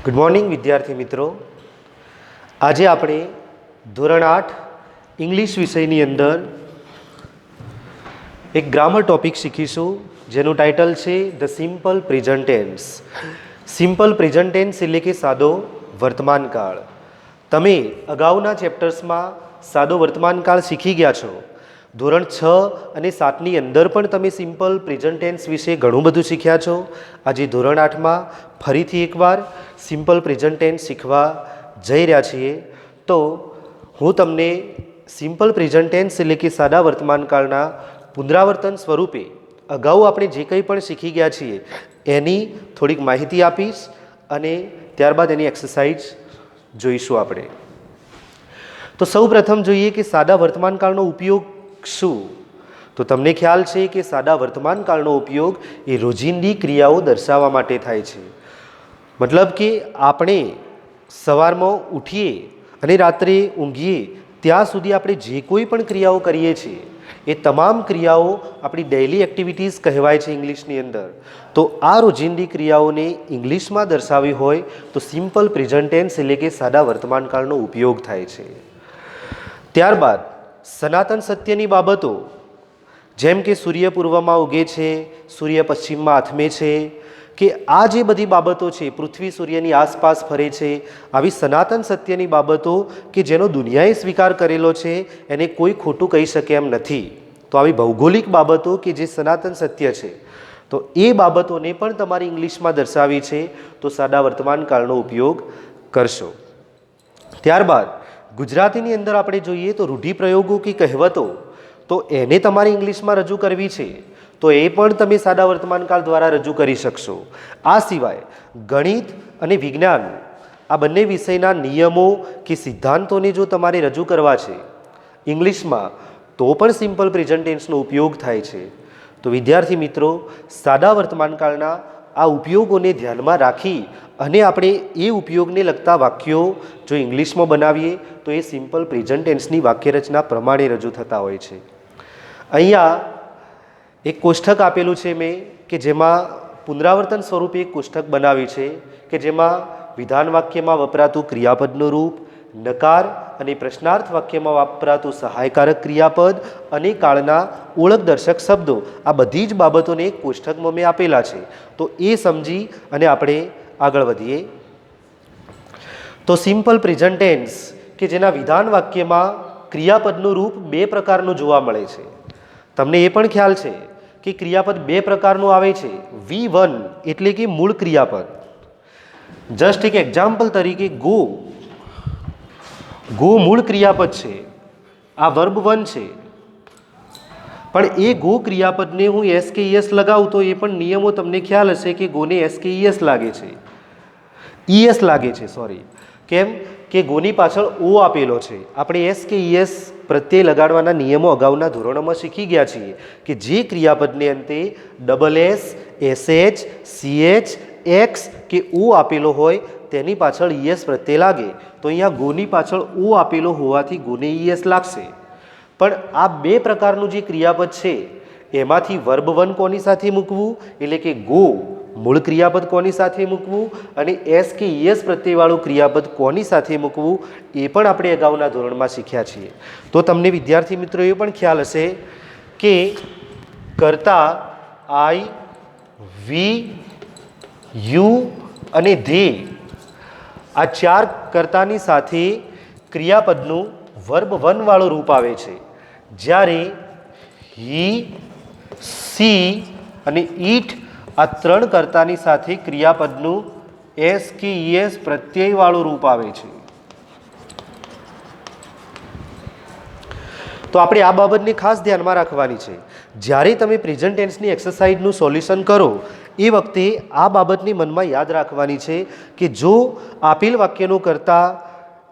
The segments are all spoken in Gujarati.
ગુડ મોર્નિંગ વિદ્યાર્થી મિત્રો. આજે આપણે ધોરણ 8 ઇંગ્લિશ વિષયની અંદર એક ગ્રામર ટોપિક શીખીશું જેનું ટાઇટલ છે the simple present tense. Simple present tense એટલે કે સાદો વર્તમાનકાળ. તમે અગાઉના ચેપ્ટર્સમાં સાદો વર્તમાનકાળ શીખી ગયા છો. ધોરણ 6 અને 7ની અંદર પણ તમે સિમ્પલ પ્રેઝન્ટ ટેન્સ વિશે ઘણું બધું શીખ્યા છો. આજે ધોરણ 8માં ફરીથી એકવાર સિમ્પલ પ્રેઝન્ટ ટેન્સ શીખવા જઈ રહ્યા છીએ. તો હું તમને સિમ્પલ પ્રેઝન્ટ ટેન્સ એટલે કે સાદા વર્તમાનકાળના પુનરાવર્તન સ્વરૂપે અગાઉ આપણે જે કંઈ પણ શીખી ગયા છીએ એની થોડીક માહિતી આપીશ અને ત્યારબાદ એની એક્સરસાઇઝ જોઈશું આપણે. તો સૌ પ્રથમ જોઈએ કે સાદા વર્તમાનકાળનો ઉપયોગ શું? તો તમને ખ્યાલ છે કે સાદા વર્તમાનકાળનો ઉપયોગ એ રોજિંદી ક્રિયાઓ દર્શાવવા માટે થાય છે. મતલબ કે આપણે સવારમાં ઉઠીએ અને રાત્રે ઊંઘીએ ત્યાં સુધી આપણે જે કોઈ પણ ક્રિયાઓ કરીએ છીએ એ તમામ ક્રિયાઓ આપણી ડેઇલી એક્ટિવિટીઝ કહેવાય છે ઇંગ્લિશની અંદર. તો આ રોજિંદી ક્રિયાઓને ઇંગ્લિશમાં દર્શાવી હોય તો સિમ્પલ પ્રેઝન્ટ ટેન્સ એટલે કે સાદા વર્તમાનકાળનો ઉપયોગ થાય છે. ત્યારબાદ સનાતન સત્યની બાબતો જેમ કે સૂર્ય પૂર્વમાં ઉગે છે, સૂર્ય પશ્ચિમમાં આથમે છે, કે આ જે બધી બાબતો છે, પૃથ્વી સૂર્યની આસપાસ ફરે છે, આવી સનાતન સત્યની બાબતો કે જેનો દુનિયાએ સ્વીકાર કરેલો છે એને કોઈ ખોટું કહી શકે એમ નથી. તો આવી ભૌગોલિક બાબતો કે જે સનાતન સત્ય છે તો એ બાબતોને પણ તમારે ઇંગ્લિશમાં દર્શાવી છે તો સાદા વર્તમાનકાળનો ઉપયોગ કરશો. ત્યારબાદ ગુજરાતીની અંદર આપણે જોઈએ તો રૂઢિપ્રયોગો કે કહેવતો તો એને તમારે ઇંગ્લિશમાં રજૂ કરવી છે તો એ પણ તમે સાદા વર્તમાનકાળ દ્વારા રજૂ કરી શકશો. આ સિવાય ગણિત અને વિજ્ઞાન આ બંને વિષયના નિયમો કે સિદ્ધાંતોને જો તમારે રજૂ કરવા છે ઇંગ્લિશમાં તો પણ સિમ્પલ પ્રેઝન્ટ ટેન્સનો ઉપયોગ થાય છે. તો વિદ્યાર્થી મિત્રો, સાદા વર્તમાનકાળના આ ઉપયોગોને ધ્યાનમાં રાખી અને આપણે એ ઉપયોગને લગતા વાક્યો જો ઇંગ્લિશમાં બનાવીએ તો એ સિમ્પલ પ્રેઝન્ટ ટેન્સની વાક્યરચના પ્રમાણે રજૂ થતા હોય છે. અહીંયા એક કોષ્ટક આપેલું છે મેં કે જેમાં પુનરાવર્તન સ્વરૂપે એક કોષ્ટક બનાવી છે કે જેમાં વિધાન વાક્યમાં વપરાતું ક્રિયાપદનું રૂપ, નકાર અને પ્રશ્નાર્થ વાક્યમાં વપરાતું સહાયકારક ક્રિયાપદ અને કાળના ઓળખદર્શક શબ્દો આ બધી જ બાબતોને એક કોષ્ટકમાં મેં આપેલા છે. તો એ સમજી અને આપણે આગળ વધીએ. તો સિમ્પલ પ્રેઝન્ટ ટેન્સ કે જેના વિધાન વાક્યમાં ક્રિયાપદનું રૂપ બે પ્રકારનું જોવા મળે છે. તમને એ પણ ખ્યાલ છે કે ક્રિયાપદ બે પ્રકારનું આવે છે. V1 એટલે કે મૂળ ક્રિયાપદ. જસ્ટ એક એક્ઝામ્પલ તરીકે ગો મૂળ ક્રિયાપદ છે, આ વર્બ 1 છે, પણ એ ગો ક્રિયાપદને હું એસ કે ઈએસ લગાવું તો એ પણ નિયમો તમને ખ્યાલ હશે કે ગોને એસ કે ઈએસ લાગે છે, ઈએસ લાગે છે સોરી. કેમ કે ગોની પાછળ ઓ આપેલો છે. આપણે એસ કે ઈએસ પ્રત્યય લગાડવાના નિયમો અગાઉના ધોરણોમાં શીખી ગયા છીએ કે જે ક્રિયાપદને અંતે double S, SH, CH, x કે ઓ આપેલો હોય તેની પાછળ ઈએસ પ્રત્યય લાગે. તો અહીંયા ગોની પાછળ ઓ આપેલો હોવાથી ગોને ઈએસ લાગશે. પણ આ બે પ્રકારનું જે ક્રિયાપદ છે એમાંથી વર્બ 1 કોની સાથે મૂકવું એટલે કે ગો મૂળ ક્રિયાપદ કોની સાથે મૂકવું અને એસ કે ઈએસ પ્રત્યયવાળું ક્રિયાપદ કોની સાથે મૂકવું એ પણ આપણે અગાઉના ધોરણમાં શીખ્યા છીએ. તો તમને વિદ્યાર્થી મિત્રો એ પણ ખ્યાલ હશે કે કર્તા આઈ, વી, યુ અને ધે આ ચાર કર્તાની સાથે ક્રિયાપદનું વર્બ 1 વાળું રૂપ આવે છે. જ્યારે હી, સી અને ઈટ આ ત્રણ કર્તાની સાથે ક્રિયાપદનું એસ કે ઈએસ પ્રત્યય વાળું રૂપ આવે છે. તો આપણે આ બાબતને ખાસ ધ્યાનમાં રાખવાની છે. જ્યારે તમે પ્રેઝન્ટ ટેન્સની એક્સરસાઇઝનું સોલ્યુશન કરો એ વખતે આ બાબતની મનમાં યાદ રાખવાની છે કે જો આપેલ વાક્યનો કર્તા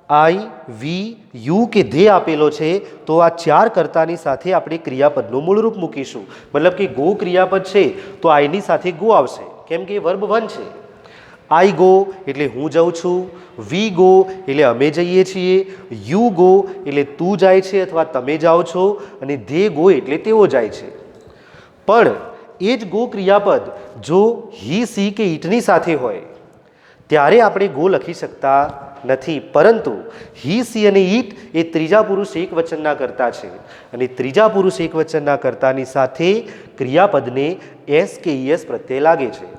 આઈ, વી, યુ કે ધે આપેલો છે તો આ ચાર કર્તાની સાથે આપણે ક્રિયાપદનું મૂળરૂપ મૂકીશું. મતલબ કે ગો ક્રિયાપદ છે તો આઈની સાથે ગો આવશે કેમ કે વર્બ 1 છે. આઈ ગો એટલે હું જાઉં છું, વી ગો એટલે અમે જઈએ છીએ, યુ ગો એટલે તું જાય છે અથવા તમે જાઓ છો અને ધે ગો એટલે તેઓ જાય છે. પણ એ જ ગો ક્રિયાપદ જો હી, સી કે ઈટની સાથે હોય ત્યારે આપણે ગો લખી શકતા નથી, પરંતુ હી, સી અને ઈટ એ ત્રીજા પુરુષ એક વચનના કર્તા છે અને ત્રીજા પુરુષ એક વચનના કર્તાની સાથે ક્રિયાપદને એસ કે ઈએસ પ્રત્યય લાગે છે.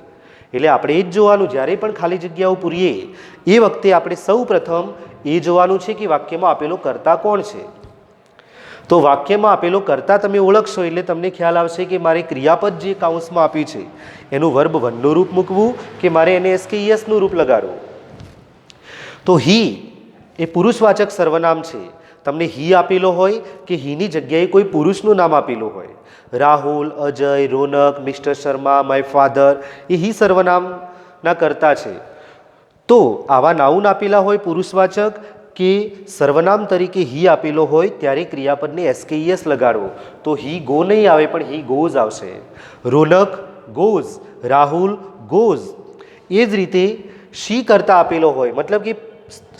એટલે આપણે એ જ જોવાનું, જ્યારે પણ ખાલી જગ્યાઓ પૂરીએ એ વખતે આપણે સૌ પ્રથમ એ જોવાનું છે કે વાક્યમાં આપેલો કર્તા કોણ છે. તો વાક્યમાં આપેલો કર્તા તમે ઓળખશો એટલે તમને ખ્યાલ આવશે કે મારે ક્રિયાપદ જે કાઉન્સમાં આપ્યું છે એનું વર્બ વનનું રૂપ મૂકવું કે મારે એને એસ કે ઈએસનું રૂપ લગાડવું. તો હી એ પુરુષવાચક સર્વનામ છે. તમને હી આપેલો હોય કે હીની જગ્યાએ કોઈ પુરુષનું નામ આપેલું હોય, રાહુલ, અજય, રોનક, મિસ્ટર શર્મા, માય ફાધર, એ હી સર્વનામના કર્તા છે. તો આવા નાઉન આપેલા હોય પુરુષવાચક કે સર્વનામ તરીકે હી આપેલો હોય ત્યારે ક્રિયાપદને એસ કે ઈએસ લગાડવો. તો હી ગો નહીં આવે પણ હી ગોઝ આવશે. રોનક ગોઝ, રાહુલ ગોઝ. એ જ રીતે શી કરતા આપેલો હોય, મતલબ કે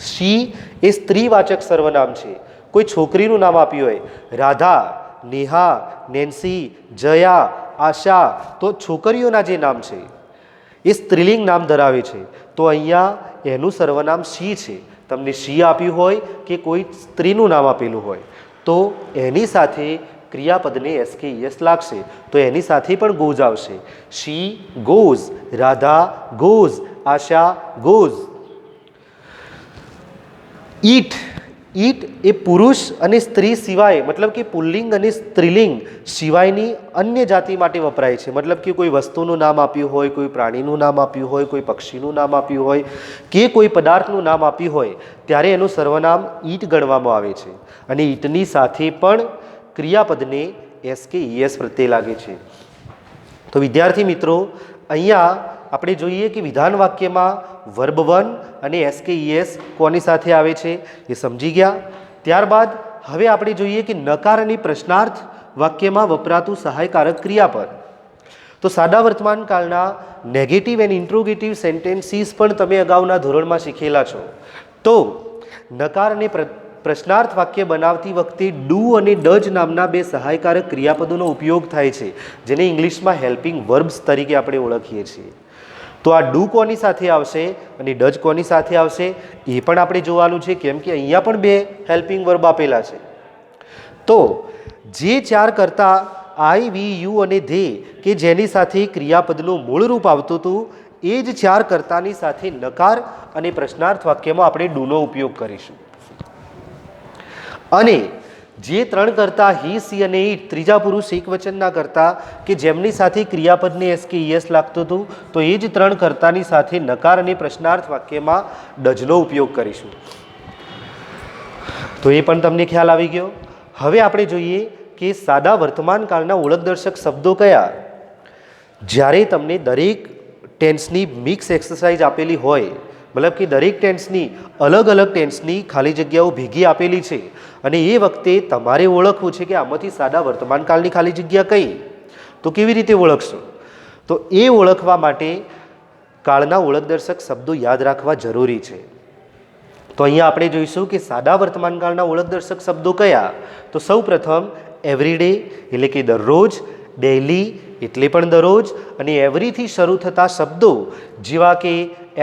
શી એ સ્ત્રીવાચક સર્વનામ છે. કોઈ છોકરીનું નામ આપ્યું હોય, રાધા, નેહા, નેન્સી, જયા, આશા, તો છોકરીઓના જે નામ છે એ સ્ત્રીલિંગ નામ ધરાવે છે. તો અહીંયા એનું સર્વનામ શી છે. તમને શી આપ્યું હોય કે કોઈ સ્ત્રીનું નામ આપેલું હોય તો એની સાથે ક્રિયાપદને એસ કે ઈએસ લાગશે, તો એની સાથે પણ ગોઝ આવશે. She goes, Radha goes, Asha goes. It, it એ પુરુષ અને સ્ત્રી સિવાય, મતલબ કે પુલ્લિંગ અને સ્ત્રીલિંગ સિવાયની અન્ય જાતિ માટે વપરાય છે. મતલબ કે કોઈ વસ્તુનું નામ આપ્યું હોય, કોઈ પ્રાણીનું નામ આપ્યું હોય, કોઈ પક્ષીનું નામ આપ્યું હોય કે કોઈ પદાર્થનું નામ આપ્યું હોય ત્યારે એનું સર્વનામ ઈટ ગણવામાં આવે છે અને ઈટની સાથે પણ ક્રિયાપદને એસ કે ઈએસ પ્રત્યય લાગે છે. તો વિદ્યાર્થી મિત્રો, અહીંયા આપણે જોઈએ કે વિધાન વાક્યમાં વર્બ વન અને એસ કે ઈએસ કોની સાથે આવે છે એ સમજી ગયા. ત્યારબાદ હવે આપણે જોઈએ કે નકાર અને પ્રશ્નાર્થ વાક્યમાં વપરાતું સહાયકારક ક્રિયાપદ. તો સાદા વર્તમાન કાળના નેગેટિવ એન્ડ ઇન્ટ્રોગેટિવ સેન્ટેન્સીસ પણ તમે અગાઉના ધોરણમાં શીખેલા છો. તો નકાર અને પ્રશ્નાર્થ વાક્ય બનાવતી વખતે ડુ અને ડજ નામના બે સહાયકારક ક્રિયાપદોનો ઉપયોગ થાય છે, જેને ઇંગ્લિશમાં હેલ્પિંગ વર્બ્સ તરીકે આપણે ઓળખીએ છીએ. તો આ ડુ કોની સાથે આવશે અને ડજ કોની સાથે આવશે એ પણ આપણે જોવાનું છે, કેમ કે અહીંયા પણ બે હેલ્પિંગ વર્બ આપેલા છે. તો જે ચાર કરતા આઈ, વી, યુ અને ધે કે જેની સાથે ક્રિયાપદનું મૂળ રૂપ આવતું હતું એ જ ચાર કર્તાની સાથે નકાર અને પ્રશ્નાર્થ વાક્યમાં આપણે ડુનો ઉપયોગ કરીશું. અને જે ત્રણ કરતા હી, સી અને ઈટ ત્રીજા પુરુષ એક વચનના કરતા કે જેમની સાથે ક્રિયાપદને એસ કે ઈએસ લાગતું હતું તો એ જ ત્રણ કર્તાની સાથે નકાર અને પ્રશ્નાર્થ વાક્યમાં ડજનો ઉપયોગ કરીશું. તો એ પણ તમને ખ્યાલ આવી ગયો. હવે આપણે જોઈએ કે સાદા વર્તમાન કાળના ઓળખદર્શક શબ્દો કયા. જ્યારે તમને દરેક ટેન્સની મિક્સ એક્સરસાઇઝ આપેલી હોય, મતલબ કે દરેક ટેન્સની અલગ અલગ ટેન્સની ખાલી જગ્યાઓ ભેગી આપેલી છે અને એ વખતે તમારે ઓળખવું છે કે આમાંથી સાદા વર્તમાન કાળની ખાલી જગ્યા કઈ, તો કેવી રીતે ઓળખશો? તો એ ઓળખવા માટે કાળના ઓળખદર્શક શબ્દો યાદ રાખવા જરૂરી છે. તો અહીંયા આપણે જોઈશું કે સાદા વર્તમાન કાળના ઓળખદર્શક શબ્દો કયા. તો સૌ પ્રથમ એવરીડે એટલે કે દરરોજ, ડેઇલી એટલે પણ દરરોજ, અને એવરીથી શરૂ થતા શબ્દો જેવા કે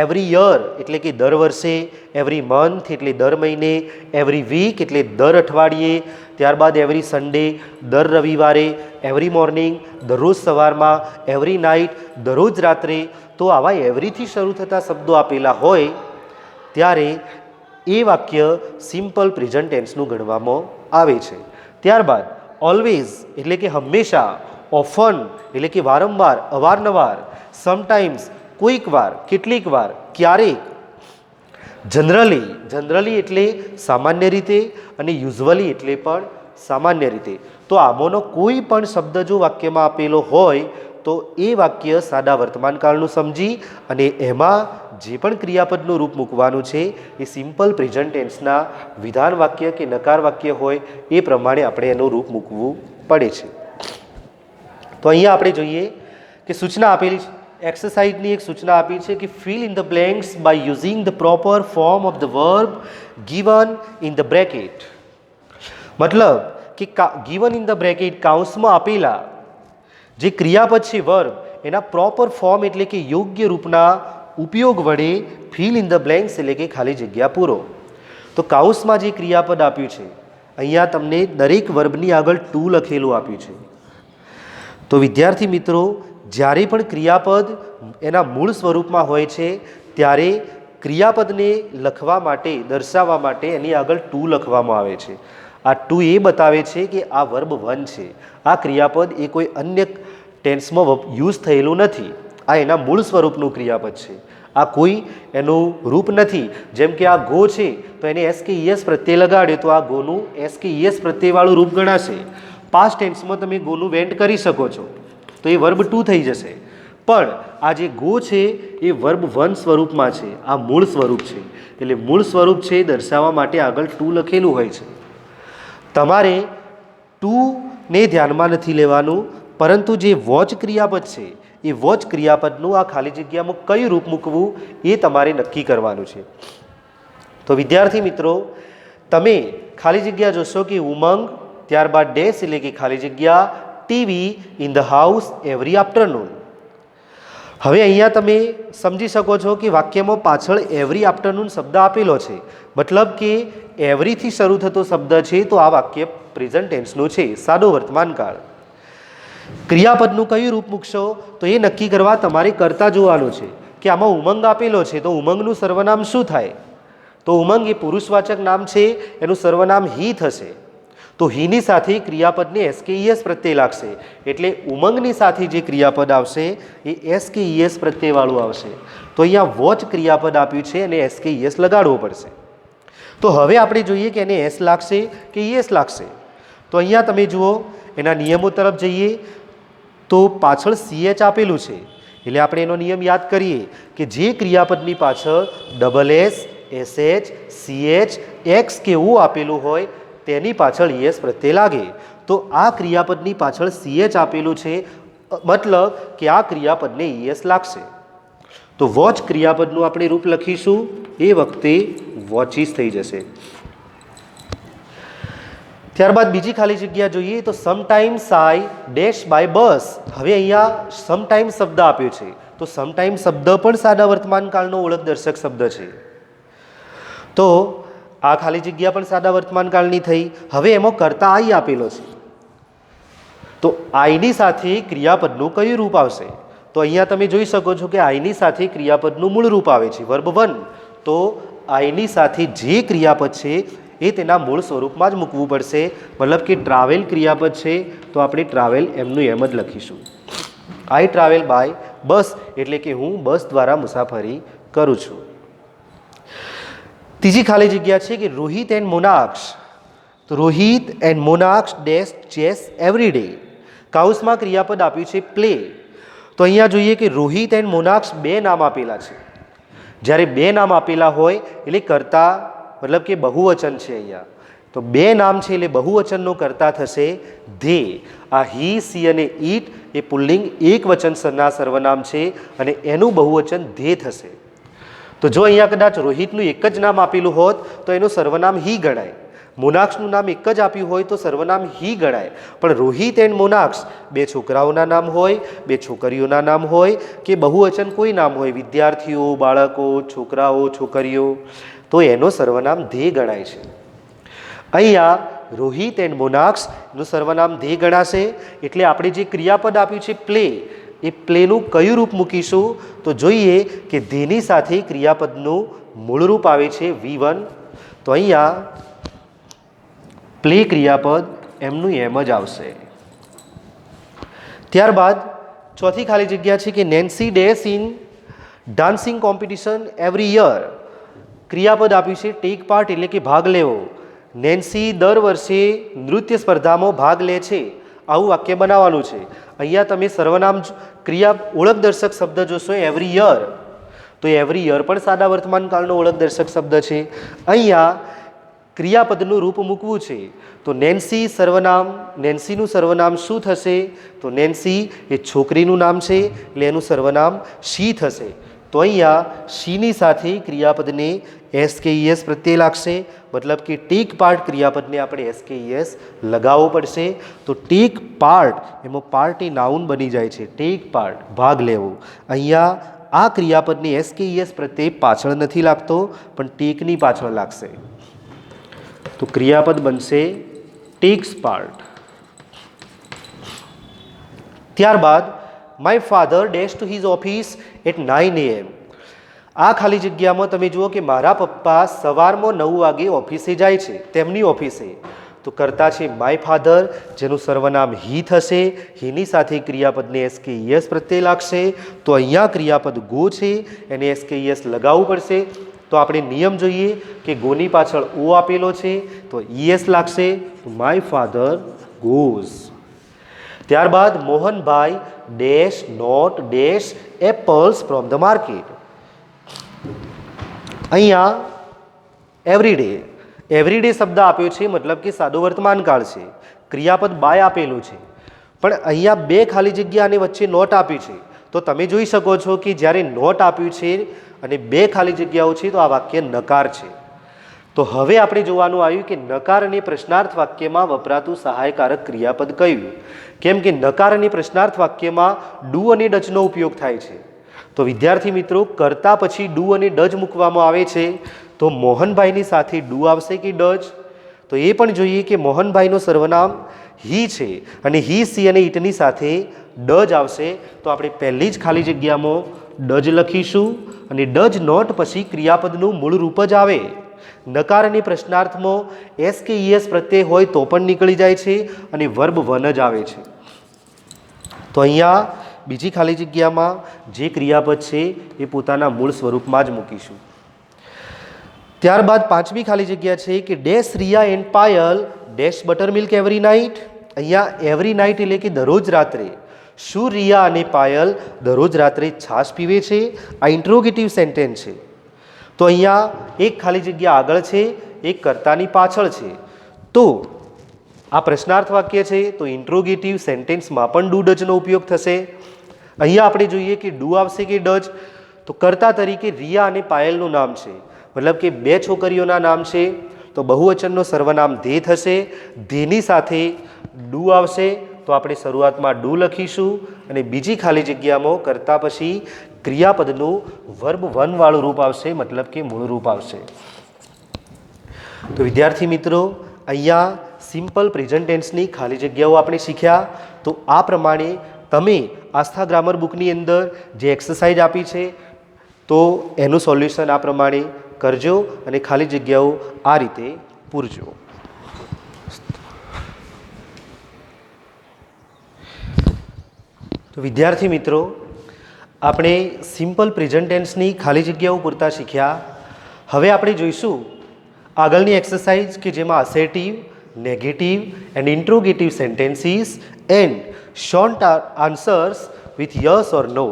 એવરી યર એટલે કે દર વર્ષે, એવરી મંથ એટલે દર મહિને, એવરી વીક એટલે દર અઠવાડિયે, ત્યારબાદ એવરી સન્ડે દર રવિવારે, એવરી મોર્નિંગ દરરોજ સવારમાં, એવરી નાઇટ દરરોજ રાત્રે. તો આવા એવરીથી શરૂ થતા શબ્દો આપેલા હોય ત્યારે એ વાક્ય સિમ્પલ પ્રેઝન્ટ ટેન્સનું ગણવામાં આવે છે. ત્યારબાદ ઓલવેઝ એટલે કે હંમેશા, ઓફન એટલે કે વારંવાર, અવારનવાર, સમટાઈમ્સ કોઈક વાર, કેટલીક વાર, ક્યારેક, જનરલી, જનરલી એટલે સામાન્ય રીતે અને યુઝવલી એટલે પણ સામાન્ય રીતે. તો આમાંનો કોઈ પણ શબ્દ જો વાક્યમાં આપેલો હોય તો એ વાક્ય સાદા વર્તમાન કાળનું સમજી અને એમાં જે પણ ક્રિયાપદનું રૂપ મૂકવાનું છે એ સિમ્પલ પ્રેઝન્ટ ટેન્સના વિધાન વાક્ય કે નકાર વાક્ય હોય એ પ્રમાણે આપણે એનું રૂપ મૂકવું પડે છે. તો અહીંયા આપણે જોઈએ કે સૂચના આપેલી છે, એક્સરસાઇઝની એક સૂચના આપી છે કે fill in the blanks by using the proper form of the verb given in the bracket. મતલબ કે ગિવન ઇન ધ બ્રેકેટ કાઉન્સમાં આપેલા જે ક્રિયાપદ છે વર્બ એના પ્રોપર ફોર્મ એટલે કે યોગ્ય રૂપના ઉપયોગ વડે ફિલ ઇન ધ બ્લેન્ક્સ એટલે કે ખાલી જગ્યા પૂરો. તો કાઉસમાં જે ક્રિયાપદ આપ્યું છે, અહીંયા તમને દરેક વર્બની આગળ ટુ લખેલું આપ્યું છે. તો વિદ્યાર્થી મિત્રો, જ્યારે પણ ક્રિયાપદ એના મૂળ સ્વરૂપમાં હોય છે ત્યારે ક્રિયાપદને લખવા માટે, દર્શાવવા માટે એની આગળ ટુ લખવામાં આવે છે. આ ટુ એ બતાવે છે કે આ વર્બ 1 છે, આ ક્રિયાપદ એ કોઈ અન્ય ટેન્સમાં યુઝ થયેલું નથી, આ એના મૂળ સ્વરૂપનું ક્રિયાપદ છે, આ કોઈ એનું રૂપ નથી. જેમ કે આ ગો છે તો એને એસ કે ઈએસ પ્રત્યય લગાડ્યો તો આ ગોનું એસ કે ઈએસ પ્રત્યયવાળું રૂપ ગણાશે. પાસ્ટ ટેન્સમાં તમે ગોનું વેન્ટ કરી શકો છો તો એ વર્બ 2 થઈ જશે. પણ આ જે ગો છે એ વર્બ 1 સ્વરૂપમાં છે, આ મૂળ સ્વરૂપ છે. એટલે મૂળ સ્વરૂપ છે દર્શાવવા માટે આગળ 2 લખેલું હોય છે. તમારે 2 ને ધ્યાનમાં નથી લેવાનું, પરંતુ જે વોચ ક્રિયાપદ છે એ વોચ ક્રિયાપદનું આ ખાલી જગ્યામાં કયું રૂપ મૂકવું એ તમારે નક્કી કરવાનું છે. તો વિદ્યાર્થી મિત્રો, તમે ખાલી જગ્યા જોશો કે ઉમંગ, ત્યારબાદ ડેશ એટલે કે ખાલી જગ્યા, TV in the house every afternoon. હવે અહીંયા તમે સમજી શકો છો કે વાક્યમાં પાછળ એવરી આફ્ટરનૂન શબ્દ આપેલો છે, મતલબ કે એવરીથી શરૂ થતો શબ્દ છે, તો આ વાક્ય પ્રેઝન્ટ ટેન્સનું છે, સાદો વર્તમાનકાળ. ક્રિયાપદનું કયું રૂપ મૂકશો તો એ નક્કી કરવા તમારે કરતા જોવાનું છે કે આમાં ઉમંગ આપેલો છે તો ઉમંગનું સર્વનામ શું થાય. તો ઉમંગ એ પુરુષવાચક નામ છે, એનું સર્વનામ હી થશે. તો હીની સાથે ક્રિયાપદને એસ કે ઈએસ પ્રત્યય લાગશે, એટલે ઉમંગની સાથે જે ક્રિયાપદ આવશે એ એસ કે ઈએસ પ્રત્યયવાળું આવશે. તો અહીંયા વોચ ક્રિયાપદ આપ્યું છે અને એસ કે ઈએસ લગાડવો પડશે. તો હવે આપણે જોઈએ કે એને એસ લાગશે કે ઈએસ લાગશે. તો અહીંયા તમે જુઓ, એના નિયમો તરફ જઈએ તો પાછળ CH આપેલું છે, એટલે આપણે એનો નિયમ યાદ કરીએ કે જે ક્રિયાપદની પાછળ double S, SH, CH, X કે એવું આપેલું હોય તેની પાછળ ES પ્રત્યય લાગે. તો આ ક્રિયાપદની પાછળ CH આપેલું છે, મતલબ કે આ ક્રિયાપદને ES લાગશે. તો વોચ ક્રિયાપદનું આપણે રૂપ લખીશું, એ વખતે વોચીસ થઈ જશે. ત્યારબાદ બીજી ખાલી જગ્યા જોઈએ તો sometimes I dash by bus. હવે અહીંયા સમટાઈમ્સ શબ્દ આપ્યો છે, તો સમટાઈમ્સ શબ્દ પણ સાદા વર્તમાનકાળનો ઓળખ દર્શક શબ્દ છે. તો આ ખાલી જગ્યા પણ સાદા વર્તમાનકાળની થઈ. હવે એમાં કરતા આઈ આપેલો છે, તો આઈની સાથે ક્રિયાપદનું કયું રૂપ આવશે? તો અહીંયા તમે જોઈ શકો છો કે આઈની સાથે ક્રિયાપદનું મૂળ રૂપ આવે છે વર્બ 1. તો આઈની સાથે જે ક્રિયાપદ છે એ તેના મૂળ સ્વરૂપમાં જ મૂકવું પડશે, મતલબ કે ટ્રાવેલ ક્રિયાપદ છે તો આપણે ટ્રાવેલ એમનું એમ જ લખીશું. આઈ ટ્રાવેલ બાય બસ, એટલે કે હું બસ દ્વારા મુસાફરી કરું છું. ત્રીજી ખાલી જગ્યા છે કે રોહિત એન્ડ મોનાક્ષ. તો Rohit and Monaksh dash chess every day. કાઉસમાં ક્રિયાપદ આપ્યું છે પ્લે. તો અહીંયા જોઈએ કે રોહિત એન્ડ મોનાક્ષ 2 નામ આપેલા છે. જ્યારે 2 નામ આપેલા હોય એટલે કરતા, મતલબ કે બહુવચન છે અહીંયા, તો 2 નામ છે એટલે બહુવચનનો કરતા થશે ધે. આ હી, સી અને ઈટ એ પુલ્લિંગ એક વચન સર્વનામ છે અને એનું બહુવચન ધે થશે. તો જો અહીંયા કદાચ રોહિતનું એક જ નામ આપેલું હોત તો એનું સર્વનામ હી ગણાય, મોનાક્ષનું નામ એક જ આપ્યું હોય તો સર્વનામ હી ગણાય. પણ રોહિત એન્ડ મોનાક્ષ 2 છોકરાઓના નામ હોય, 2 છોકરીઓના નામ હોય કે બહુવચન કોઈ નામ હોય, વિદ્યાર્થીઓ, બાળકો, છોકરાઓ, છોકરીઓ, તો એનો સર્વનામ ધે ગણાય છે. અહીંયા રોહિત એન્ડ મોનાક્ષનું સર્વનામ ધે ગણાશે. એટલે આપણે જે ક્રિયાપદ આપ્યું છે પ્લે, એ પ્લેનું કયું રૂપ મૂકીશું? તો જોઈએ કે ધેની સાથે ક્રિયાપદનું મૂળ રૂપ આવે છે V1. તો અહીંયા પ્લે ક્રિયાપદ એમનું એમ જ આવશે. ત્યારબાદ ચોથી ખાલી જગ્યા છે કે Nancy dash in dancing competition every year. ક્રિયાપદ આપ્યું છે ટેક પાર્ટ, એટલે કે ભાગ લેવો. નેન્સી દર વર્ષે નૃત્ય સ્પર્ધામાં ભાગ લે છે, આવું વાક્ય બનાવવાનું છે. અહીંયા તમે સર્વનામ ક્રિયા ઓળખ દર્શક શબ્દ જોશો એવરી યર, તો એવરી યર પણ સાદા વર્તમાનકાળનો ઓળખ દર્શક શબ્દ છે. અહીંયા ક્રિયાપદનું રૂપ મૂકવું છે તો નેન્સી સર્વનામ, નેન્સીનું સર્વનામ શું થશે? તો નેન્સી એ છોકરીનું નામ છે એટલે એનું સર્વનામ શી થશે. તો અહીંયા શીની સાથે ક્રિયાપદને એસ કે ઈએસ પ્રત્યય લાગશે, મતલબ કે ટેક પાર્ટ ક્રિયાપદને આપણે એસ કે ઈએસ લગાવવો પડશે. તો ટેક પાર્ટ, એમાં પાર્ટ એ નાઉન બની જાય છે, ટેક પાર્ટ ભાગ લેવો. અહીંયા આ ક્રિયાપદની એસ કે ઈએસ પ્રત્યય પાછળ નથી લાગતો પણ ટેકની પાછળ લાગશે, તો ક્રિયાપદ બનશે ટેક્સ પાર્ટ. ત્યારબાદ my father dash to his office at 9 AM. આ ખાલી જગ્યામાં તમે જુઓ કે મારા પપ્પા સવારમાં 9 વાગે ઓફિસે જાય છે, તેમની ઓફિસે. તો કરતા છે માય ફાધર, જેનું સર્વનામ હી થશે. હીની સાથે ક્રિયાપદને એસ કે ઈએસ પ્રત્યય લાગશે. તો અહીંયા ક્રિયાપદ ગો છે, એને એસ કે ઈએસ લગાવવું પડશે. તો આપણે નિયમ જોઈએ કે ગોની પાછળ ઓ આપેલો છે તો ઈએસ લાગશે. My father goes. ત્યારબાદ Mohanbhai dash not dash apples from the market. અહીંયા એવરીડે, એવરીડે શબ્દ આપ્યો છે, મતલબ કે સાદો વર્તમાન કાળ છે. ક્રિયાપદ બાય આપેલું છે, પણ અહીંયા બે ખાલી જગ્યા અને વચ્ચે નોટ આપી છે. તો તમે જોઈ શકો છો કે જ્યારે નોટ આપ્યું છે અને બે ખાલી જગ્યાઓ છે તો આ વાક્ય નકાર છે. તો હવે આપણે જોવાનું આવ્યું કે નકાર અને પ્રશ્નાર્થ વાક્યમાં વપરાતું સહાયકારક ક્રિયાપદ કયું. કેમ કે નકાર અને પ્રશ્નાર્થ વાક્યમાં ડુ અને ડચનો ઉપયોગ થાય છે. તો વિદ્યાર્થી મિત્રો, કરતા પછી ડુ અને ડચ મૂકવામાં આવે છે. તો મોહનભાઈની સાથે ડુ આવશે કે ડચ? તો એ પણ જોઈએ કે મોહનભાઈનું સર્વનામ હી છે અને હી સી અને ઈટની સાથે ડજ આવશે. તો આપણે પહેલી જ ખાલી જગ્યામાં ડજ લખીશું અને ડજ નોટ પછી ક્રિયાપદનું મૂળ રૂપ જ આવે. નકાર અને પ્રશ્નાર્થમાં એસ કે ઈએસ પ્રત્યય હોય તો પણ નીકળી જાય છે અને વર્બ વન જ આવે છે. તો અહીંયા બીજી ખાલી જગ્યામાં જે ક્રિયાપદ છે એ પોતાના મૂળ સ્વરૂપમાં જ મૂકીશું. ત્યારબાદ પાંચમી ખાલી જગ્યા છે કે dash Riya and Payal dash buttermilk every night. અહીંયા એવરી નાઇટ એટલે કે દરરોજ રાત્રે. શું રિયા અને પાયલ દરરોજ રાત્રે છાશ પીવે છે? આ ઇન્ટ્રોગેટિવ સેન્ટેન્સ છે. તો અહીંયા એક ખાલી જગ્યા આગળ છે, એક કર્તાની પાછળ છે. તો આ પ્રશ્નાર્થ વાક્ય છે, તો ઇન્ટ્રોગેટિવ સેન્ટેન્સમાં પણ ડુ ડચનો ઉપયોગ થશે. અહીંયા આપણે જોઈએ કે ડુ આવશે કે ડચ? તો કર્તા તરીકે રિયા અને પાયલનું નામ છે, મતલબ કે બે છોકરીઓના નામ છે. તો બહુવચનનો સર્વનામ ધે થશે. ધેની સાથે ડુ આવશે. તો આપણે શરૂઆતમાં ડુ લખીશું અને બીજી ખાલી જગ્યામાં કરતા પછી ક્રિયાપદનું વર્બ વન વાળું રૂપ આવશે, મતલબ કે મૂળ રૂપ આવશે. તો વિદ્યાર્થી મિત્રો, અહીંયા સિમ્પલ પ્રેઝન્ટ ટેન્સની ખાલી જગ્યાઓ આપણે શીખ્યા. તો આ પ્રમાણે તમે આસ્થા ગ્રામર બુકની અંદર જે એક્સરસાઇઝ આપી છે તો એનું સોલ્યુશન આ પ્રમાણે કરજો અને ખાલી જગ્યાઓ આ રીતે પૂરજો. તો વિદ્યાર્થી મિત્રો, આપણે સિમ્પલ પ્રેઝન્ટ ટેન્સની ખાલી જગ્યાઓ પૂરતા શીખ્યા. હવે આપણે જોઈશું આગળની એક્સરસાઇઝ કે જેમાં assertive, negative and interrogative sentences and short answers with yes or no.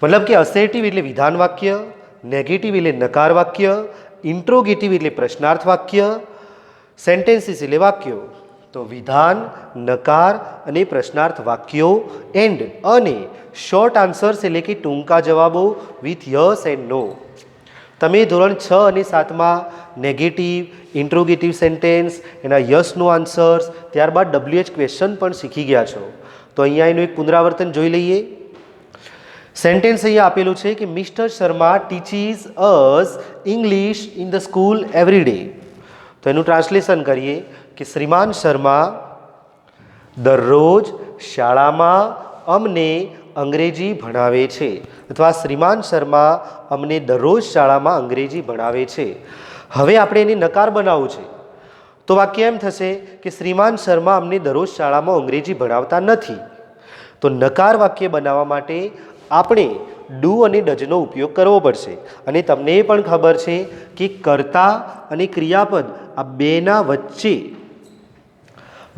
મતલબ કે અસેટિવ એટલે વિધાન વાક્ય, નેગેટિવ એટલે નકાર વાક્ય, ઇન્ટ્રોગેટિવ એટલે પ્રશ્નાર્થ વાક્ય, સેન્ટેન્સીસ એટલે વાક્યો. તો વિધાન, નકાર અને પ્રશ્નાર્થ વાક્યો એન્ડ અને શોર્ટ આન્સર્સ એટલે કે ટૂંકા જવાબો વિથ યસ એન્ડ નો. તમે ધોરણ 6 અને 7માં નેગેટિવ, ઇન્ટ્રોગેટિવ સેન્ટેન્સ, એના યસ નો આન્સર્સ, ત્યારબાદ WH ક્વેશ્ચન પણ શીખી ગયા છો. તો અહીંયા એનું એક પુનરાવર્તન જોઈ લઈએ. સેન્ટેન્સ અહીંયા આપેલું છે કે mister Sharma teaches us English in the school every day. તો એનું ટ્રાન્સલેશન કરીએ કે શ્રીમાન શર્મા દરરોજ શાળામાં અમને અંગ્રેજી ભણાવે છે, અથવા શ્રીમાન શર્મા અમને દરરોજ શાળામાં અંગ્રેજી ભણાવે છે. હવે આપણે એને નકાર બનાવવું છે. તો વાક્ય એમ થશે કે શ્રીમાન શર્મા અમને દરરોજ શાળામાં અંગ્રેજી ભણાવતા નથી. તો નકાર વાક્ય બનાવવા માટે આપણે ડુ અને ડજનો ઉપયોગ કરવો પડશે. અને તમને એ પણ ખબર છે કે કર્તા અને ક્રિયાપદ આ બેના વચ્ચે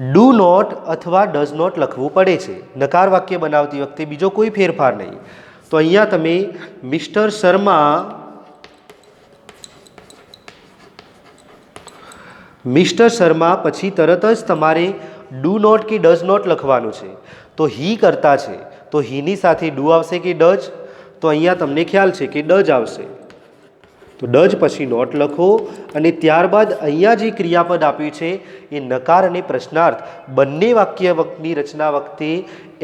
ડુ નોટ અથવા ડઝ નોટ લખવું પડે છે નકાર વાક્ય બનાવતી વખતે, બીજો કોઈ ફેરફાર નહીં. તો અહીંયા તમે મિસ્ટર શર્મા, મિસ્ટર શર્મા પછી તરત જ તમારે ડુ નોટ કે ડઝ નોટ લખવાનું છે. તો હી કરતા છે તોहीની સાથે ડુ આવશે કે ડઝ? તો અહીંયા તમને ખ્યાલ છે કે ડઝ આવશે. તો ડઝ પછી નોટ લખો અને ત્યારબાદ અહીંયા જે ક્રિયાપદ આપ્યું છે એ નકાર અને પ્રશ્નાર્થ બંને વાક્યની રચના વખતે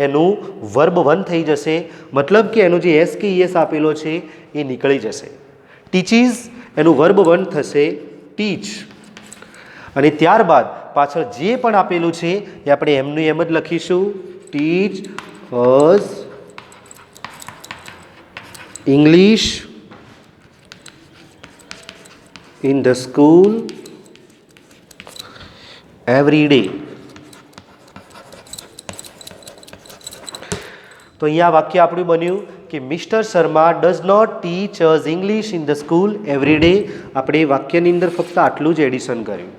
એનું વર્બ વન થઈ જશે, મતલબ કે એનો જે એસ કે ઈએસ આપેલો છે એ નીકળી જશે. ટીચીસ એનું વર્બ વન થશે ટીચ, અને ત્યારબાદ પાછળ જે પણ આપેલું છે એ આપણે એમનું એમ જ લખીશું, teach us English in the school every day. તો અહીંયા વાક્ય આપણું બન્યું કે mister Sharma does not teach us English in the school every day. આપણે વાક્યની અંદર ફક્ત આટલું જ એડિશન કર્યું.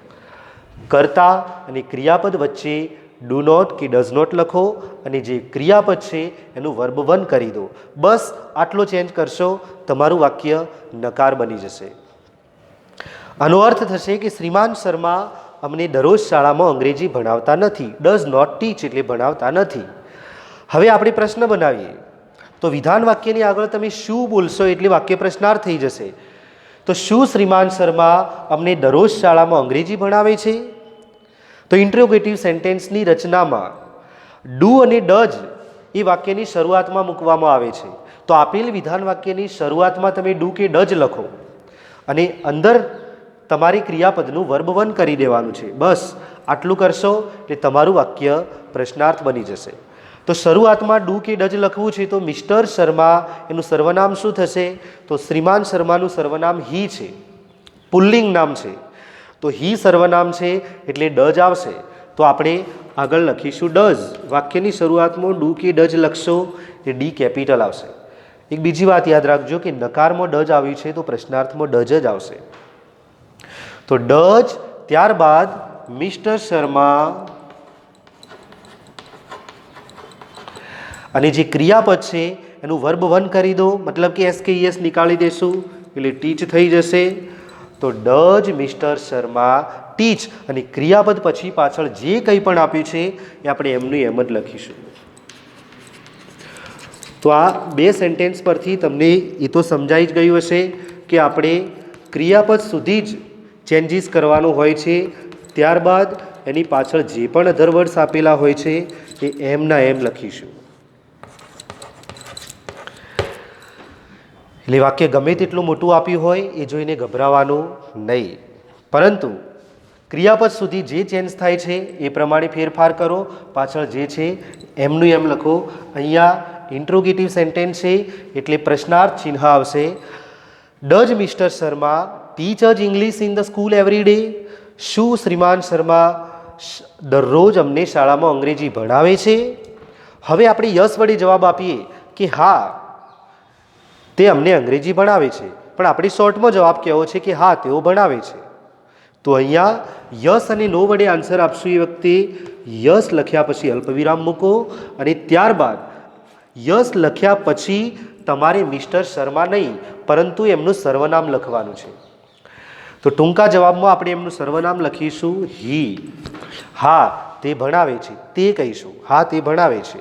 કર્તા અને ક્રિયાપદ વચ્ચે ડુ નોટ કે ડઝ નોટ લખો અને જે ક્રિયાપદ છે એનું વર્બ વન કરી દો. બસ આટલો ચેન્જ કરશો, તમારું વાક્ય નકાર બની જશે. આનો અર્થ થશે કે શ્રીમાન શર્મા અમને દરરોજ શાળામાં અંગ્રેજી ભણાવતા નથી. ડઝ નોટ ટીચ એટલે ભણાવતા નથી. હવે આપણે પ્રશ્ન બનાવીએ તો વિધાન વાક્યની આગળ તમે શું બોલશો એટલે વાક્ય પ્રશ્નાર્થ થઈ જશે. તો શું શ્રીમાન શર્મા અમને દરરોજ શાળામાં અંગ્રેજી ભણાવે છે? તો ઇન્ટ્રોગેટિવ સેન્ટેન્સની રચનામાં ડુ અને ડઝ એ વાક્યની શરૂઆતમાં મૂકવામાં આવે છે. તો આપેલ વિધાન વાક્યની શરૂઆતમાં તમે ડુ કે ડઝ લખો અને અંદર તમારી ક્રિયાપદનું વર્બ વન કરી દેવાનું છે. બસ આટલું કરશો એટલે તમારું વાક્ય પ્રશ્નાર્થ બની જશે. તો શરૂઆતમાં ડુ કે ડઝ લખવું છે તો મિસ્ટર શર્મા એનું સર્વનામ શું થશે? તો શ્રીમાન શર્માનું સર્વનામ હી છે, પુલ્લિંગ નામ છે, તો હી સર્વનામ છે એટલે ડઝ આવશે. તો આપણે આગળ લખીશું ડઝ. વાક્યની શરૂઆતમાં ડુ કે ડઝ લખશો એ ડી કેપિટલ આવશે. એક બીજી વાત યાદ રાખજો કે નકારમાં ડઝ આવ્યું છે તો પ્રશ્નાર્થમાં ડઝ જ આવશે. તો ડઝ ત્યારબાદ મિસ્ટર શર્મા અને જે ક્રિયાપદ છે એનું વર્બ વન કરી દો, મતલબ કે એસ કે ઈએસ નીકાળી દેશું એટલે ટીચ થઈ જશે. તો ડઝ મિસ્ટર શર્મા ટીચ અને ક્રિયાપદ પછી પાછળ જે કંઈ પણ આપ્યું છે એ આપણે એમનું એમ જ લખીશું. તો આ બે સેન્ટેન્સ પરથી તમને એ તો સમજાઈ જ ગયું હશે કે આપણે ક્રિયાપદ સુધી જ ચેન્જીસ કરવાનું હોય છે, ત્યારબાદ એની પાછળ જે પણ અધર વર્ડ્સ આપેલા હોય છે એ એમના એમ લખીશું. એટલે વાક્ય ગમે તેટલું મોટું આપ્યું હોય એ જોઈને ગભરાવાનું નહીં, પરંતુ ક્રિયાપદ સુધી જે ચેન્જ થાય છે એ પ્રમાણે ફેરફાર કરો, પાછળ જે છે એમનું એમ લખો. અહીંયા ઇન્ટ્રોગેટિવ સેન્ટેન્સ છે એટલે પ્રશ્નાર્થ ચિહ્ન આવશે. Does mister Sharma teach us English in the school every day? શું શ્રીમાન શર્મા દરરોજ અમને શાળામાં અંગ્રેજી ભણાવે છે? હવે આપણે યસ વડે જવાબ આપીએ કે હા તે અમને અંગ્રેજી ભણાવે છે, પણ આપણે શોર્ટમાં જવાબ કહેવો છે કે હા તેઓ ભણાવે છે. તો અહીંયા યસ અને નો વડે આન્સર આપશું એ વખતે યસ લખ્યા પછી અલ્પવિરામ મૂકો અને ત્યારબાદ યસ લખ્યા પછી તમારે મિસ્ટર શર્મા નહીં પરંતુ એમનું સર્વનામ લખવાનું છે. તો ટૂંકા જવાબમાં આપણે એમનું સર્વનામ લખીશું હી. હા તે ભણાવે છે તે કહીશું, હા તે ભણાવે છે.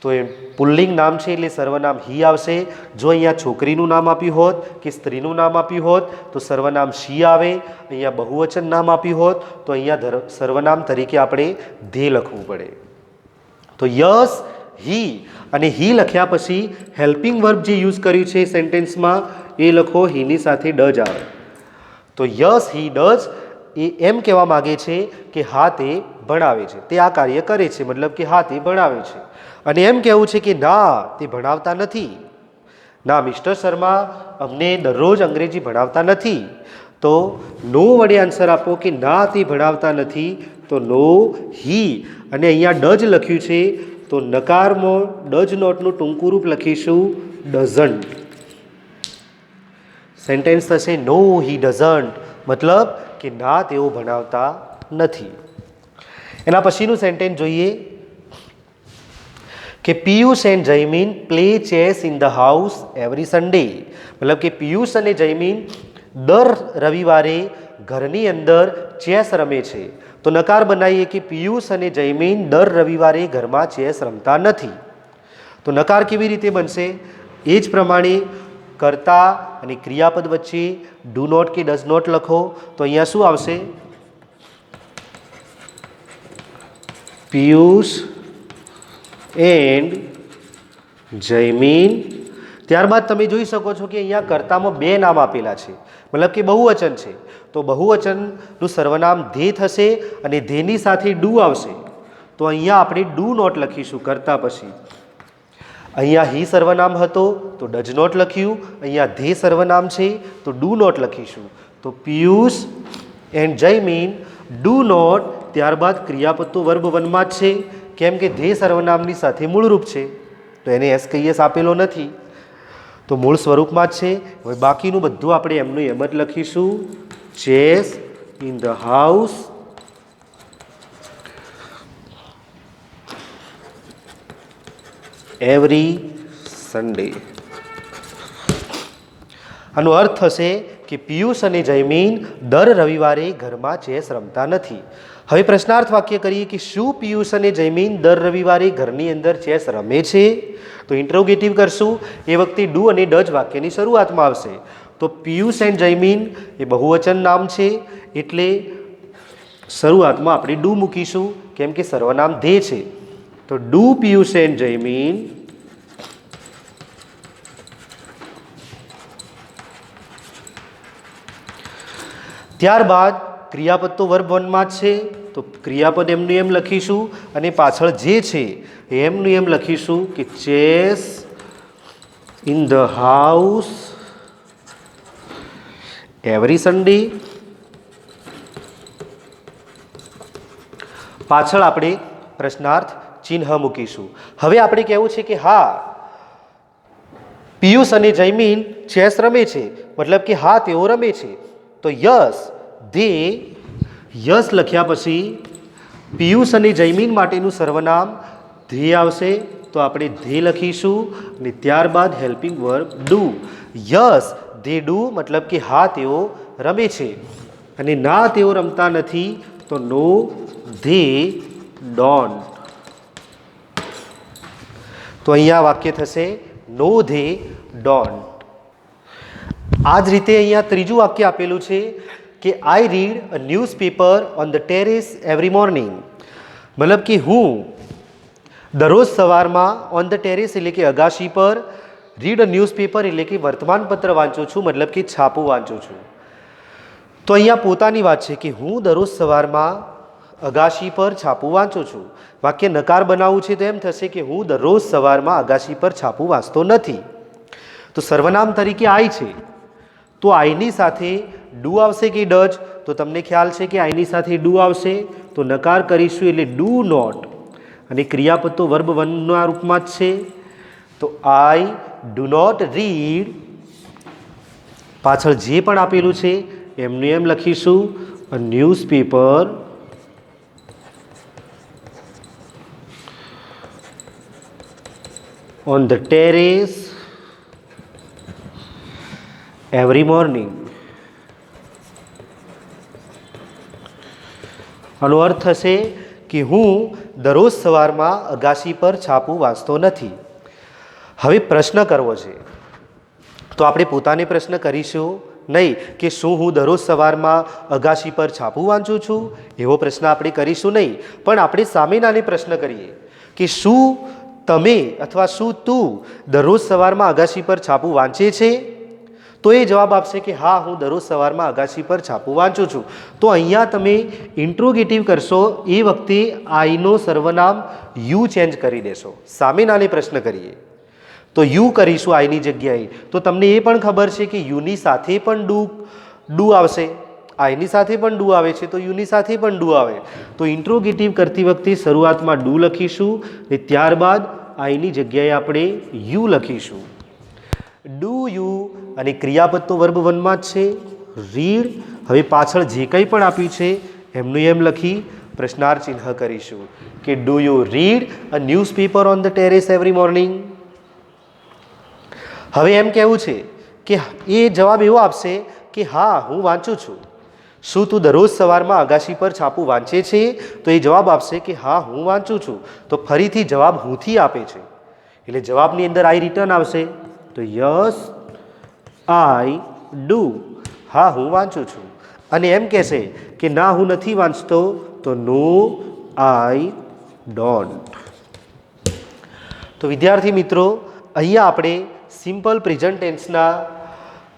તો એ પુલ્લિંગ નામ છે એટલે સર્વનામ હી આવશે. જો અહીંયા છોકરીનું નામ આપ્યું હોત કે સ્ત્રીનું નામ આપ્યું હોત તો સર્વનામ શી આવે. અહીંયા બહુવચન નામ આપ્યું હોત તો અહીંયા સર્વનામ તરીકે આપણે ધે લખવું પડે. તો યસ હી અને હી લખ્યા પછી હેલ્પિંગ વર્બ જે યુઝ કર્યું છે સેન્ટેન્સમાં એ લખો, હીની સાથે ડઝ આવે. તો યસ હી ડઝ એ એમ કહેવા માગે છે કે હા તે ભણાવે છે, તે આ કાર્ય કરે છે, મતલબ કે હા તે ભણાવે છે. અને એમ કહેવું છે કે ના તે ભણાવતા નથી, ના મિસ્ટર શર્મા અમને દરરોજ અંગ્રેજી ભણાવતા નથી. તો નો વડે આન્સર આપો કે ના તે ભણાવતા નથી. તો નો હી અને અહીંયા ડઝ લખ્યું છે તો નકારમાં ડઝ નોટનું ટૂંકું રૂપ લખીશું ડઝન્ટ. સેન્ટેન્સ થશે નો હી ડઝન્ટ, મતલબ કે ના તેઓ ભણાવતા નથી. એના પછીનું સેન્ટેન્સ જોઈએ કે Piyush and Jaymin play chess in the house every Sunday. મતલબ કે પિયુષ અને જયમીન દર રવિવારે ઘરની અંદર ચેસ રમે છે. તો નકાર બનાવીએ કે પિયુષ અને જયમીન દર રવિવારે ઘરમાં ચેસ રમતા નથી. તો નકાર કેવી રીતે બનશે? એ જ પ્રમાણે કર્તા અને ક્રિયાપદ વચ્ચે ડુ નોટ કે ડઝ નોટ લખો તો અહીંયા શું આવશે? પિયુષ એન્ડ જયમીન. ત્યારબાદ તમે જોઈ શકો છો કે અહીંયા કર્તામાં બે નામ આપેલા છે, મતલબ કે બહુવચન છે. તો બહુવચનનું સર્વનામ ધે થશે અને ધેની સાથે ડુ આવશે. તો અહીંયા આપણે ડુ નોટ લખીશું કર્તા પછી. અહીંયા હી સર્વનામ હતો તો ડઝ નોટ લખ્યું. અહીંયા ધે સર્વનામ છે તો ડુ નોટ લખીશું. તો Piyush and Jaymin do not. ત્યારબાદ ક્રિયાપદ તો વર્બ વનમાં જ છે, કેમ કે ધે સર્વનામની સાથે મૂળરૂપ છે, તો એને એસ કહીએસ આપેલો નથી, તો મૂળ સ્વરૂપમાં જ છે. હવે બાકીનું બધું આપણે એમનું એમ જ લખીશું. Chess in the house every Sunday. આનો અર્થ થશે કે પિયુષ અને જયમીન દર રવિવારે ઘરમાં ચેસ રમતા નથી. હવે પ્રશ્નાર્થ વાક્ય કરીએ કે શું પિયુષ અને જયમીન દર રવિવારે ઘરની અંદર ચેસ રમે છે? તો ઇન્ટ્રોગેટિવ કરશું, એ વખતે ડુ અને ડઝ વાક્યની શરૂઆતમાં આવશે. તો પિયુષ એન્ડ જયમીન એ બહુવચન નામ છે, એટલે શરૂઆતમાં આપણે ડુ મૂકીશું, કેમ કે સર્વનામ ધે છે. તો ડુ પિયુષ એન્ડ જયમીન ત્યારબાદ ક્રિયાપદ તો વર્બ વનમાં જ છે, તો ક્રિયાપદ એમનું એમ લખીશું અને પાછળ જે છે એમનું એમ લખીશું કે chess in the house every Sunday. પાછળ આપણે પ્રશ્નાર્થ ચિહ્ન મૂકીશું. હવે આપણે કહેવું છે કે હા પિયુષ અને જયમીન ચેસ રમે છે, મતલબ કે હા તેઓ રમે છે. તો યસ ધે, યસ લખ્યા પછી પિયુષ અને જયમીન માટેનું સર્વનામ ધે આવશે, તો આપણે ધે લખીશું અને ત્યારબાદ helping verb do. Yes they do, મતલબ કે હા તેઓ રમે છે, અને ના તેઓ રમતા નથી, તો નો ધે ડોન્ટ. તો અહીંયા વાક્ય થશે નો ધે ડોન્ટ. આ જ રીતે અહીંયા ત્રીજું વાક્ય આપેલું છે કે આઈ read a newspaper on the terrace every morning. મતલબ કે હું દરરોજ સવારમાં ઓન ધ ટેરેસ એટલે કે અગાશી પર, રીડ અ ન્યૂઝપેપર એટલે કે વર્તમાનપત્ર વાંચું છું, મતલબ કે છાપું વાંચું છું. તો અહીંયા પોતાની વાત છે કે હું દરરોજ સવારમાં અગાશી પર છાપું વાંચું છું. વાક્ય નકાર બનાવવું છે તો એમ થશે કે હું દરરોજ સવારમાં અગાશી પર છાપું વાંચતો નથી. તો સર્વનામ તરીકે આઈ છે, તો આઈની સાથે ડુ આવશે કે ડઝ? તો તમને ખ્યાલ છે કે આઈની સાથે ડુ આવશે, તો નકાર કરીશું એટલે ડુ નોટ, અને ક્રિયાપદ તો વર્બ વનના રૂપમાં જ છે. તો આઈ ડુ નોટ રીડ, પાછળ જે પણ આપેલું છે એમનું એમ લખીશું a newspaper on the terrace every morning. આનો અર્થ થશે કે હું દરરોજ સવારમાં અગાશી પર છાપું વાંચતો નથી. હવે પ્રશ્ન કરવો છે, તો આપણે પોતાને પ્રશ્ન કરીશું નહીં કે શું હું દરરોજ સવારમાં અગાશી પર છાપું વાંચું છું, એવો પ્રશ્ન આપણે કરીશું નહીં, પણ આપણે સામેનાને પ્રશ્ન કરીએ કે શું તમે અથવા શું તું દરરોજ સવારમાં અગાશી પર છાપું વાંચે છે? તો એ જવાબ આપશે કે હા હું દરરોજ સવારમાં અગાશી પર છાપું વાંચું છું. તો અહીંયા તમે ઇન્ટ્રોગેટિવ કરશો એ વખતે આઈનો સર્વનામ યુ ચેન્જ કરી દેશો. સામેનાને પ્રશ્ન કરીએ તો યુ કરીશું આઈની જગ્યાએ, તો તમને એ પણ ખબર છે કે યુની સાથે પણ ડુ આવશે, આઈની સાથે પણ ડુ આવે છે તો યુની સાથે પણ ડુ આવે. તો ઇન્ટ્રોગેટિવ કરતી વખતે શરૂઆતમાં ડુ લખીશું અને ત્યારબાદ આઈની જગ્યાએ આપણે યુ લખીશું. ડુ યુ, અને ક્રિયાપદ તો વર્બ વનમાં જ છે, રીડ. હવે પાછળ જે કંઈ પણ આપ્યું છે એમનું એમ લખી પ્રશ્નાર્થ ચિહ્ન કરીશું કે do you read a newspaper on the terrace every morning. હવે એમ કહેવું છે કે એ જવાબ એવો આપશે કે હા હું વાંચું છું. શું તું દરરોજ સવારમાં અગાશી પર છાપું વાંચે છે? તો એ જવાબ આપશે કે હા હું વાંચું છું. તો ફરીથી જવાબ હુંથી આપે છે એટલે જવાબની અંદર આઈ રિટર્ન આવશે. તો યસ આઈ ડુ. હા હું વાંચું છું. અને એમ કહેશે કે ના હું નથી વાંચતો તો નો આઈ ડોન્ટ. તો વિદ્યાર્થી મિત્રો, અહીંયા આપણે સિમ્પલ પ્રેઝન્ટ ટેન્સના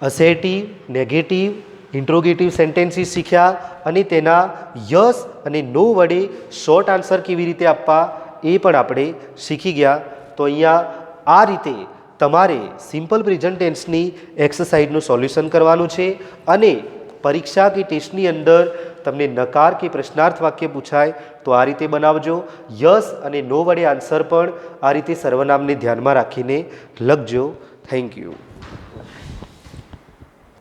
અસેટિવ, નેગેટિવ, ઇન્ટ્રોગેટિવ સેન્ટેન્સીસ શીખ્યા અને તેના યસ અને નો વડે શોર્ટ આન્સર કેવી રીતે આપવા એ પણ આપણે શીખી ગયા. તો અહીંયા આ રીતે તમારે સિમ્પલ પ્રેઝન્ટ ટેન્સની એક્સરસાઇઝનું સોલ્યુશન કરવાનું છે અને પરીક્ષા કે ટેસ્ટની અંદર તમને નકાર કે પ્રશ્નાર્થ વાક્ય પૂછાય તો આ રીતે બનાવજો. યસ અને નો વડે આન્સર પણ આ રીતે સર્વનામને ધ્યાનમાં રાખીને લખજો. Thank you.